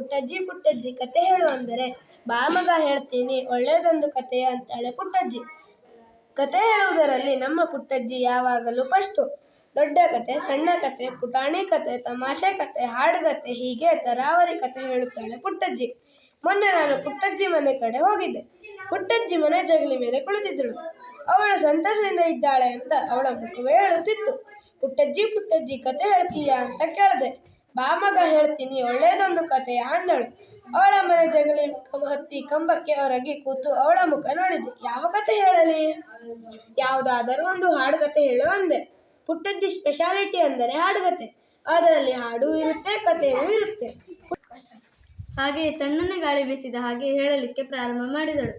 ಪುಟ್ಟಜ್ಜಿ ಪುಟ್ಟಜ್ಜಿ ಕತೆ ಹೇಳು ಅಂದರೆ, ಬಾ ಮಗ ಹೇಳ್ತೀನಿ ಒಳ್ಳೆಯದೊಂದು ಕತೆಯ ಅಂತಾಳೆ ಪುಟ್ಟಜ್ಜಿ. ಕತೆ ಹೇಳುವುದರಲ್ಲಿ ನಮ್ಮ ಪುಟ್ಟಜ್ಜಿ ಯಾವಾಗಲೂ ಫಸ್ಟು. ದೊಡ್ಡ ಕತೆ, ಸಣ್ಣ ಕತೆ, ಪುಟಾಣಿ ಕತೆ, ತಮಾಷೆ ಕತೆ, ಹಾಡುಗತೆ ಹೀಗೆ ತರಾವರಿ ಕತೆ ಹೇಳುತ್ತಾಳೆ ಪುಟ್ಟಜ್ಜಿ. ಮೊನ್ನೆ ನಾನು ಪುಟ್ಟಜ್ಜಿ ಮನೆ ಕಡೆ ಹೋಗಿದ್ದೆ. ಪುಟ್ಟಜ್ಜಿ ಮನೆ ಜಗಲಿ ಮೇಲೆ ಕುಳಿತಿದ್ದಳು. ಅವಳು ಸಂತಸದಿಂದ ಇದ್ದಾಳೆ ಅಂತ ಅವಳ ಮುಖವೇ ಹೇಳುತ್ತಿತ್ತು. ಪುಟ್ಟಜ್ಜಿ ಪುಟ್ಟಜ್ಜಿ ಕತೆ ಹೇಳ್ತೀಯಾ ಅಂತ ಕೇಳಿದೆ. ಬಾ ಮಗ ಹೇಳ್ತೀನಿ ಒಳ್ಳೆಯದೊಂದು ಕತೆಯ ಅಂದಳು. ಅವಳ ಮನೆ ಜಗಲಿ ಹತ್ತಿ ಕಂಬಕ್ಕೆ ಹೊರಗೆ ಕೂತು ಅವಳ ಮುಖ ನೋಡಿದೆ. ಯಾವ ಕತೆ ಹೇಳಲಿ? ಯಾವುದಾದರೂ ಒಂದು ಹಾಡುಗತೆ ಹೇಳು ಅಂದೆ. ಪುಟ್ಟಜ್ಜಿ ಸ್ಪೆಷಾಲಿಟಿ ಅಂದರೆ ಹಾಡುಗತೆ. ಅದರಲ್ಲಿ ಹಾಡು ಇರುತ್ತೆ, ಕಥೆಯೂ ಇರುತ್ತೆ. ಹಾಗೆ ತಣ್ಣನೆ ಗಾಳಿ ಬೀಸಿದ ಹಾಗೆ ಹೇಳಲಿಕ್ಕೆ ಪ್ರಾರಂಭ ಮಾಡಿದಳು.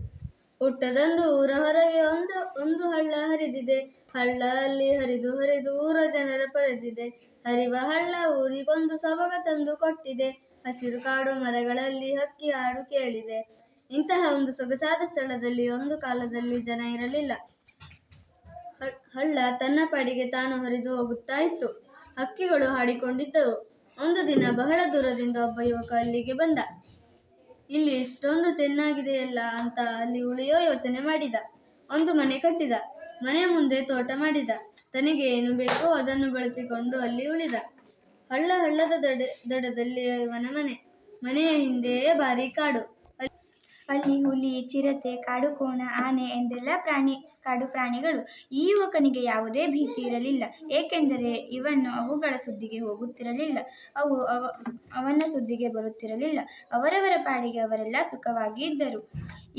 ಹುಟ್ಟದಂದು ಊರ ಹೊರಗೆ ಒಂದು ಹಳ್ಳ ಹರಿದಿದೆ. ಹಳ್ಳ ಅಲ್ಲಿ ಹರಿದು ಹರಿದು ಊರ ಜನರ ಪರೆದಿದೆ. ಹರಿವ ಹಳ್ಳ ಊರಿಗೊಂದು ಸೊಬಗ ತಂದು ಕೊಟ್ಟಿದೆ. ಹಸಿರು ಕಾಡು ಮರಗಳಲ್ಲಿ ಹಕ್ಕಿ ಹಾಡು ಕೇಳಿದೆ. ಇಂತಹ ಒಂದು ಸೊಗಸಾದ ಸ್ಥಳದಲ್ಲಿ ಒಂದು ಕಾಲದಲ್ಲಿ ಜನ ಇರಲಿಲ್ಲ. ಹಳ್ಳ ತನ್ನ ಪಾಡಿಗೆ ತಾನು ಹರಿದು ಹೋಗುತ್ತಾ ಇತ್ತು. ಹಕ್ಕಿಗಳು ಹಾಡಿಕೊಂಡಿದ್ದವು. ಒಂದು ದಿನ ಬಹಳ ದೂರದಿಂದ ಒಬ್ಬ ಯುವಕ ಅಲ್ಲಿಗೆ ಬಂದ. ಇಲ್ಲಿ ಇಷ್ಟೊಂದು ಚೆನ್ನಾಗಿದೆಯಲ್ಲ ಅಂತ ಅಲ್ಲಿ ಉಳಿಯೋ ಯೋಚನೆ ಮಾಡಿದ. ಒಂದು ಮನೆ ಕಟ್ಟಿದ. ಮನೆಯ ಮುಂದೆ ತೋಟ ಮಾಡಿದ. ತನಗೆ ಏನು ಬೇಕೋ ಅದನ್ನು ಬಳಸಿಕೊಂಡು ಅಲ್ಲಿ ಉಳಿದ. ಹಳ್ಳದ ದಡದಲ್ಲಿ ಇವನ ಮನೆ. ಮನೆಯ ಹಿಂದೆಯೇ ಭಾರಿ ಕಾಡು. ಅಲ್ಲಿ ಹುಲಿ, ಚಿರತೆ, ಕಾಡುಕೋಣ, ಆನೆ ಎಂದೆಲ್ಲ ಕಾಡು ಪ್ರಾಣಿಗಳು. ಈ ಯುವಕನಿಗೆ ಯಾವುದೇ ಭೀತಿ ಇರಲಿಲ್ಲ. ಏಕೆಂದರೆ ಇವನು ಅವುಗಳ ಸುದ್ದಿಗೆ ಹೋಗುತ್ತಿರಲಿಲ್ಲ. ಅವು ಅವನ ಸುದ್ದಿಗೆ ಬರುತ್ತಿರಲಿಲ್ಲ. ಅವರವರ ಪಾಡಿಗೆ ಅವರೆಲ್ಲ ಸುಖವಾಗಿ ಇದ್ದರು.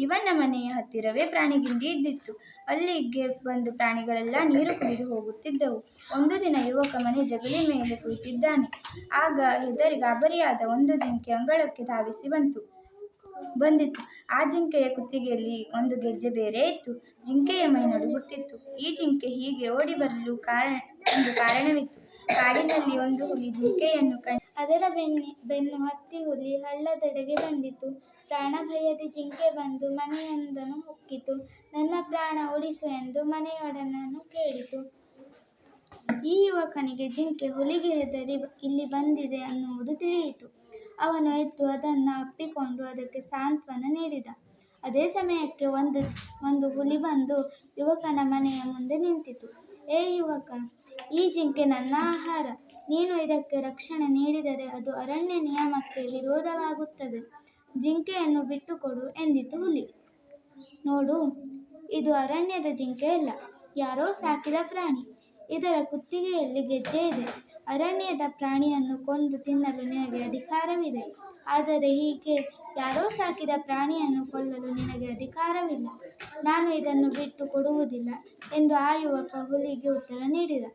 ಇವನ ಮನೆಯ ಹತ್ತಿರವೇ ಪ್ರಾಣಿಗಿಂಡಿ ಇದ್ದಿತ್ತು. ಅಲ್ಲಿಗೆ ಬಂದು ಪ್ರಾಣಿಗಳೆಲ್ಲ ನೀರು ಕುಡಿದು ಹೋಗುತ್ತಿದ್ದವು. ಒಂದು ದಿನ ಯುವಕ ಮನೆ ಜಗಲಿ ಮೇಲೆ ಕುಳಿತಿದ್ದಾನೆ. ಆಗ ಹೆದರಿ ಗಾಬರಿಯಾದ ಒಂದು ಜಿಂಕೆ ಅಂಗಳಕ್ಕೆ ಧಾವಿಸಿ ಬಂದಿತು. ಆ ಜಿಂಕೆಯ ಕುತ್ತಿಗೆಯಲ್ಲಿ ಒಂದು ಗೆಜ್ಜೆ ಬೇರೆ ಇತ್ತು. ಜಿಂಕೆಯ ಮೈ ನಡುಗುತ್ತಿತ್ತು. ಈ ಜಿಂಕೆ ಹೀಗೆ ಓಡಿ ಬರಲು ಒಂದು ಕಾರಣವಿತ್ತು. ಕಾಡಿನಲ್ಲಿ ಒಂದು ಹುಲಿ ಜಿಂಕೆಯನ್ನು ಕಂಡು ಅದರ ಬೆನ್ನು ಹತ್ತಿ ಹುಲಿ ಹಳ್ಳದೆಡೆಗೆ ಬಂದಿತು. ಪ್ರಾಣ ಭಯದಿ ಜಿಂಕೆ ಬಂದು ಮನೆಯೊಂದನ್ನು ಹೊಕ್ಕಿತು. ನನ್ನ ಪ್ರಾಣ ಉಳಿಸು ಎಂದು ಮನೆಯೊಡನನ್ನು ಕೇಳಿತು. ಈ ಯುವಕನಿಗೆ ಜಿಂಕೆ ಹುಲಿಗೆ ಹೆದರಿ ಇಲ್ಲಿ ಬಂದಿದೆ ಅನ್ನುವುದು ತಿಳಿಯಿತು. ಅವನು ಎದ್ದು ಅದನ್ನು ಅಪ್ಪಿಕೊಂಡು ಅದಕ್ಕೆ ಸಾಂತ್ವನ ನೀಡಿದ. ಅದೇ ಸಮಯಕ್ಕೆ ಒಂದು ಹುಲಿ ಬಂದು ಯುವಕನ ಮನೆಯ ಮುಂದೆ ನಿಂತಿತು. ಏ ಯುವಕ, ಈ ಜಿಂಕೆ ನನ್ನ ಆಹಾರ. ನೀನು ಇದಕ್ಕೆ ರಕ್ಷಣೆ ನೀಡಿದರೆ ಅದು ಅರಣ್ಯ ನಿಯಮಕ್ಕೆ ವಿರೋಧವಾಗುತ್ತದೆ. ಜಿಂಕೆಯನ್ನು ಬಿಟ್ಟುಕೊಡು ಎಂದಿತು ಹುಲಿ. ನೋಡು, ಇದು ಅರಣ್ಯದ ಜಿಂಕೆ ಅಲ್ಲ, ಯಾರೋ ಸಾಕಿದ ಪ್ರಾಣಿ. ಇದರ ಕುತ್ತಿಗೆಯಲ್ಲಿ ಗೆಜ್ಜೆ ಇದೆ. ಅರಣ್ಯದ ಪ್ರಾಣಿಯನ್ನು ಕೊಂದು ತಿನ್ನಲು ನಿನಗೆ ಅಧಿಕಾರವಿದೆ. ಆದರೆ ಹೀಗೆ ಯಾರೋ ಸಾಕಿದ ಪ್ರಾಣಿಯನ್ನು ಕೊಲ್ಲಲು ನಿನಗೆ ಅಧಿಕಾರವಿಲ್ಲ. ನಾನು ಇದನ್ನು ಬಿಟ್ಟು ಕೊಡುವುದಿಲ್ಲ ಎಂದು ಆ ಯುವಕ ಹುಲಿಗೆ ಉತ್ತರ ನೀಡಿದ.